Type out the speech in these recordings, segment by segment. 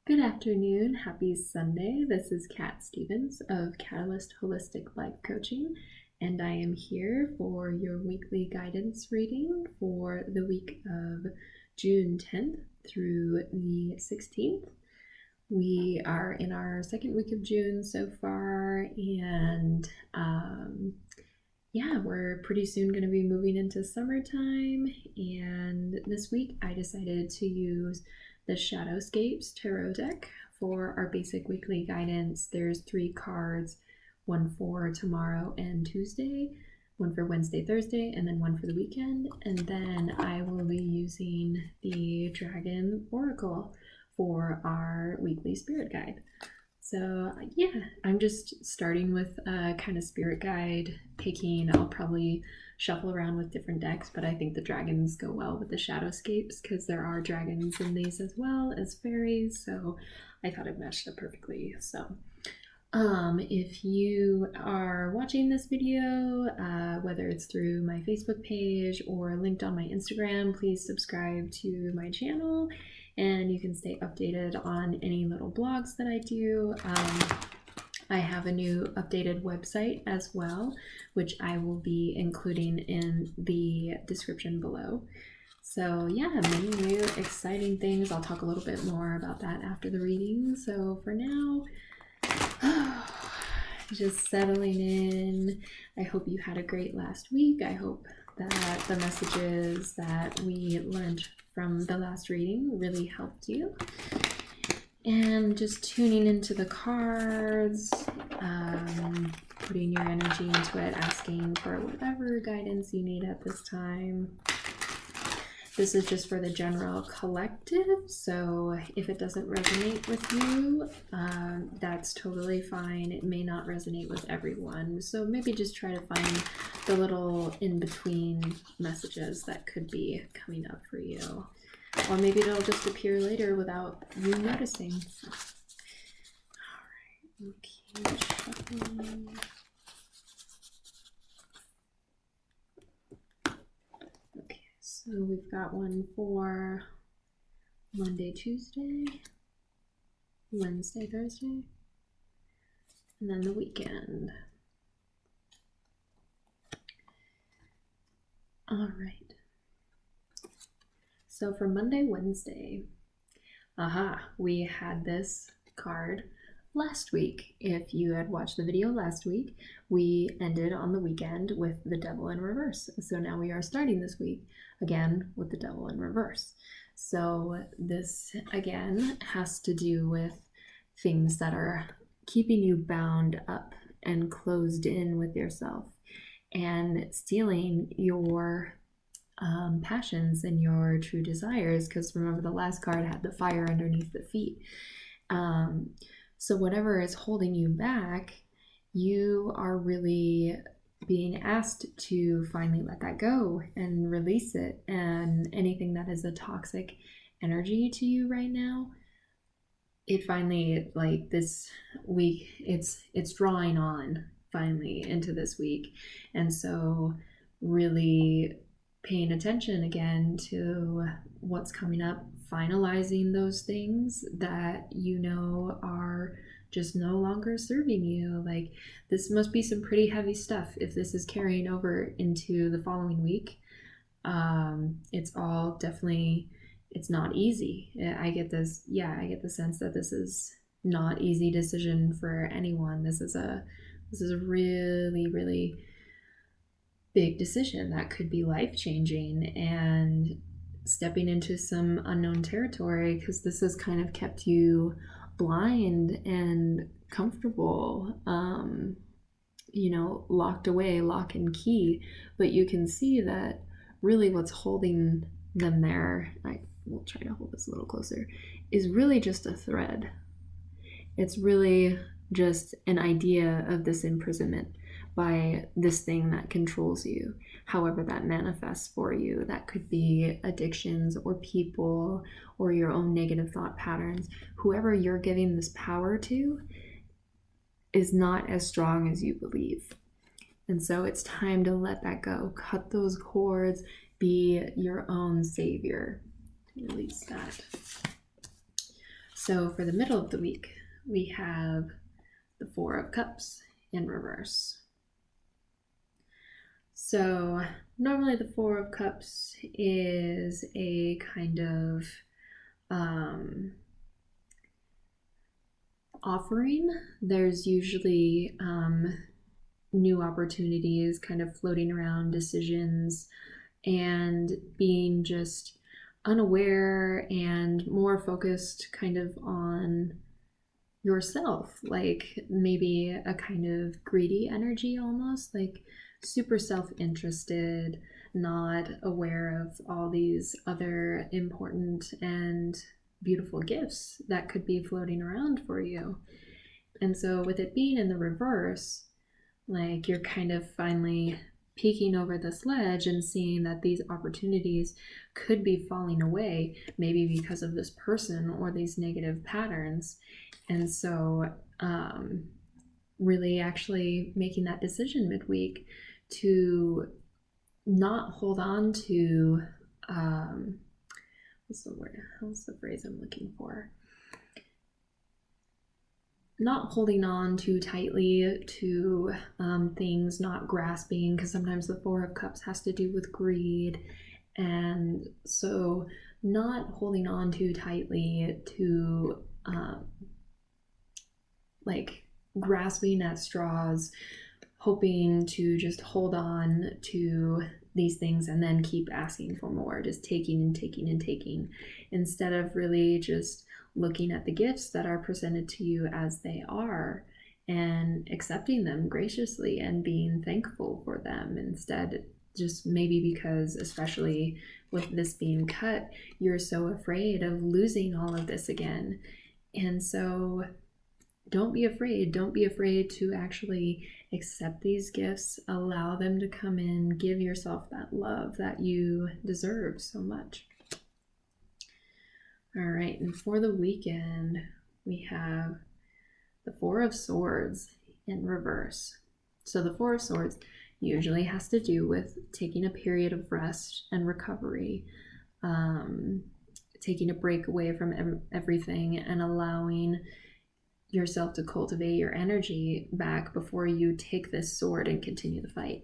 Good afternoon. Happy Sunday. This is Kat Stevens of Catalyst Holistic Life Coaching, and I am here for your weekly guidance reading for the week of June 10th through the 16th. We are in our second week of June so far, and we're pretty soon going to be moving into summertime. And this week I decided to use the Shadowscapes Tarot deck for our basic weekly guidance. There's 3 cards, one for tomorrow and Tuesday, one for Wednesday, Thursday, and then one for the weekend. And then I will be using the Dragon Oracle for our weekly spirit guide. So I'm just starting with a kind of spirit guide picking. I'll probably shuffle around with different decks, but I think the dragons go well with the Shadowscapes because there are dragons in these as well as fairies, so I thought it matched up perfectly. So if you are watching this video, whether it's through my Facebook page or linked on my Instagram, please subscribe to my channel and you can stay updated on any little blogs that I do. I have a new updated website as well, which I will be including in the description below. So many new exciting things. I'll talk a little bit more about that after the reading. So for now, just settling in. I hope you had a great last week. I hope that the messages that we learned from the last reading really helped you. And just tuning into the cards, putting your energy into it, asking for whatever guidance you need at this time. This is just for the general collective, so if it doesn't resonate with you, that's totally fine. It may not resonate with everyone, so maybe just try to find the little in-between messages that could be coming up for you. Or maybe it'll just appear later without you noticing. So. All right, okay, shuffling. Okay, so we've got one for Monday, Tuesday, Wednesday, Thursday, and then the weekend. All right. So for Monday, Wednesday, we had this card last week. If you had watched the video last week, we ended on the weekend with the Devil in reverse. So now we are starting this week again with the Devil in reverse. So this again has to do with things that are keeping you bound up and closed in with yourself and stealing your passions and your true desires, because remember the last card had the fire underneath the feet. So whatever is holding you back, you are really being asked to finally let that go and release it. And anything that is a toxic energy to you right now, it finally, like this week, it's drawing on finally into this week. And so really paying attention again to what's coming up, finalizing those things that you know are just no longer serving you. Like, this must be some pretty heavy stuff if this is carrying over into the following week. It's all definitely, it's not easy. I get the sense that this is not easy decision for anyone. This is a really, really big decision that could be life-changing and stepping into some unknown territory, because this has kind of kept you blind and comfortable, locked away, lock and key. But you can see that really what's holding them there, I will try to hold this a little closer, is really just a thread. It's really just an idea of this imprisonment by this thing that controls you, however that manifests for you. That could be addictions or people or your own negative thought patterns. Whoever you're giving this power to is not as strong as you believe. And so it's time to let that go. Cut those cords. Be your own savior. Release that. So for the middle of the week, we have the Four of Cups in reverse. So normally the Four of Cups is a kind of offering. There's usually new opportunities kind of floating around, decisions, and being just unaware and more focused kind of on yourself, like maybe a kind of greedy energy, almost like super self-interested, not aware of all these other important and beautiful gifts that could be floating around for you. And so with it being in the reverse, like you're kind of finally peeking over this ledge and seeing that these opportunities could be falling away, maybe because of this person or these negative patterns. And so really actually making that decision midweek to not hold on to, what's the phrase I'm looking for? Not holding on too tightly to things, not grasping, because sometimes the Four of Cups has to do with greed. And so not holding on too tightly to like grasping at straws, hoping to just hold on to these things and then keep asking for more, just taking and taking and taking, instead of really just looking at the gifts that are presented to you as they are and accepting them graciously and being thankful for them. Instead, just maybe because, especially with this being cut, you're so afraid of losing all of this again. And so don't be afraid. Don't be afraid to actually accept these gifts, allow them to come in, give yourself that love that you deserve so much. All right, and for the weekend, we have the Four of Swords in reverse. So the Four of Swords usually has to do with taking a period of rest and recovery, taking a break away from everything and allowing yourself to cultivate your energy back before you take this sword and continue the fight.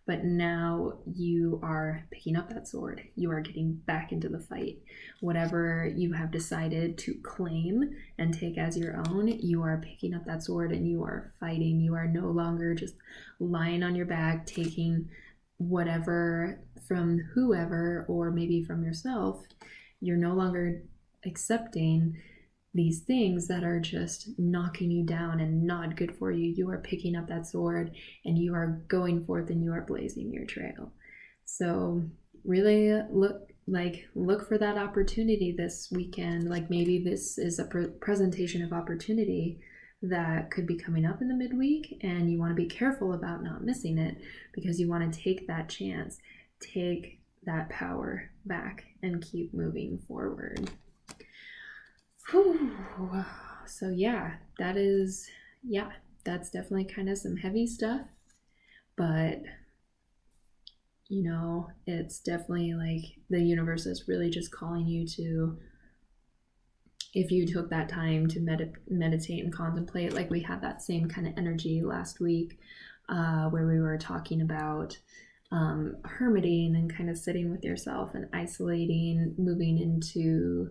But now you are picking up that sword. You are getting back into the fight. Whatever you have decided to claim and take as your own, you are picking up that sword and you are fighting. You are no longer just lying on your back, taking whatever from whoever or maybe from yourself. You're no longer accepting these things that are just knocking you down and not good for you. You are picking up that sword and you are going forth and you are blazing your trail. So really look for that opportunity this weekend. Like maybe this is a presentation of opportunity that could be coming up in the midweek, and you want to be careful about not missing it because you want to take that chance, take that power back and keep moving forward. Whew. So that's definitely kind of some heavy stuff, but it's definitely like the universe is really just calling you to, if you took that time to meditate and contemplate, like we had that same kind of energy last week where we were talking about hermiting and kind of sitting with yourself and isolating, moving into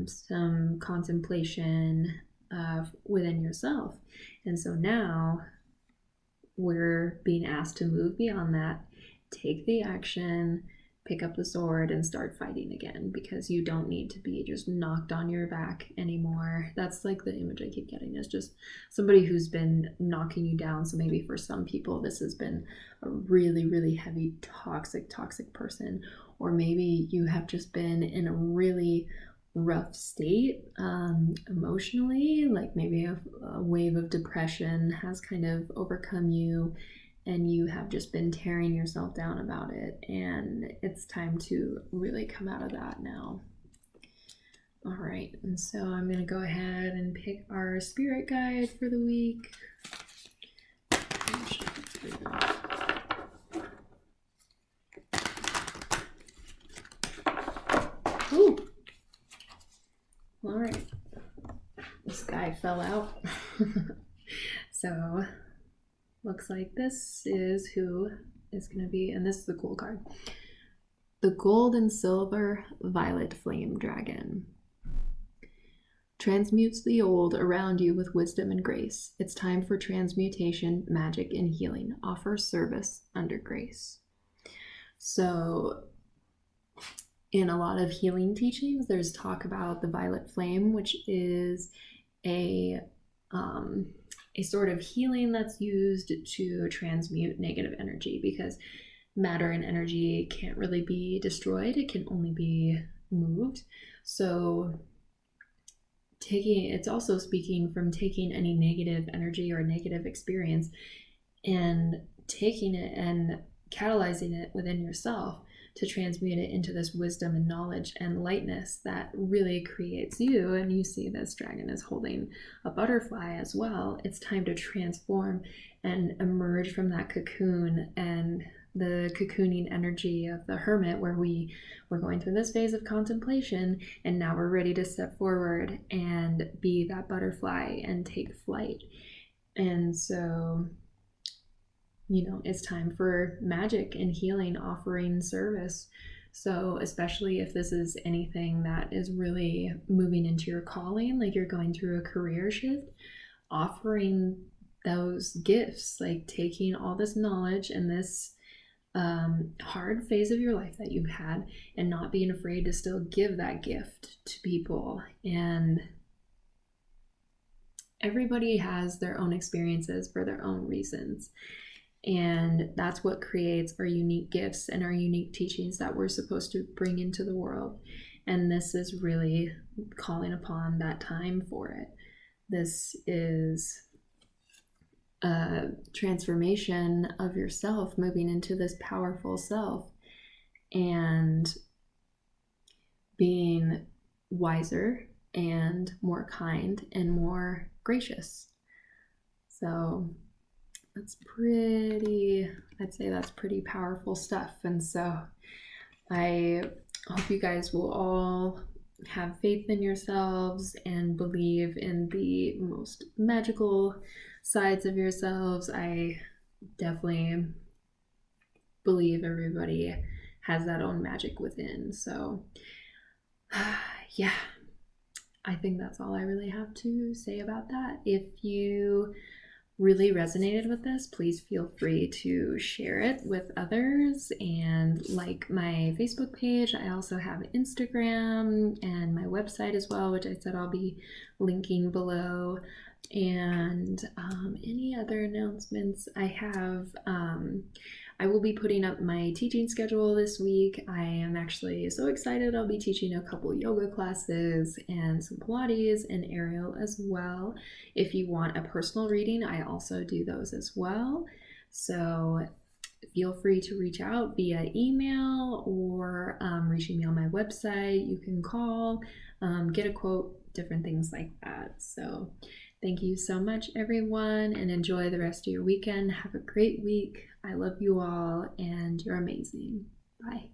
some contemplation within yourself. And so now we're being asked to move beyond that, take the action, pick up the sword and start fighting again, because you don't need to be just knocked on your back anymore. That's like the image I keep getting, is just somebody who's been knocking you down. So maybe for some people this has been a really, really heavy toxic person, or maybe you have just been in a really rough state emotionally, like maybe a wave of depression has kind of overcome you and you have just been tearing yourself down about it, and it's time to really come out of that now. All right, and so I'm going to go ahead and pick our spirit guide for the week. Ooh. All right, this guy fell out. So looks like this is who is going to be, and this is the cool card. The Gold and Silver Violet Flame Dragon. Transmutes the old around you with wisdom and grace. It's time for transmutation, magic, and healing. Offer service under grace. So in a lot of healing teachings, there's talk about the violet flame, which is a sort of healing that's used to transmute negative energy, because matter and energy can't really be destroyed. It can only be moved. So it's also speaking from taking any negative energy or negative experience and taking it and catalyzing it within yourself to transmute it into this wisdom and knowledge and lightness that really creates you. And you see this dragon is holding a butterfly as well. It's time to transform and emerge from that cocoon and the cocooning energy of the hermit, where we're going through this phase of contemplation, and now we're ready to step forward and be that butterfly and take flight. And so, it's time for magic and healing, offering service. So especially if this is anything that is really moving into your calling, like you're going through a career shift, offering those gifts, like taking all this knowledge and this hard phase of your life that you've had, and not being afraid to still give that gift to people. And everybody has their own experiences for their own reasons. And that's what creates our unique gifts and our unique teachings that we're supposed to bring into the world. And this is really calling upon that time for it. This is a transformation of yourself, moving into this powerful self and being wiser and more kind and more gracious. So I'd say that's pretty powerful stuff. And so I hope you guys will all have faith in yourselves and believe in the most magical sides of yourselves. I definitely believe everybody has that own magic within. So yeah, I think that's all I really have to say about that. If you really resonated with this, please feel free to share it with others and like my Facebook page. I also have Instagram and my website as well, which I said I'll be linking below. And any other announcements I have, I will be putting up my teaching schedule this week. I am actually so excited. I'll be teaching a couple yoga classes and some Pilates and aerial as well. If you want a personal reading, I also do those as well. So feel free to reach out via email or reaching me on my website. You can call, get a quote, different things like that. So thank you so much, everyone, and enjoy the rest of your weekend. Have a great week. I love you all, and you're amazing. Bye.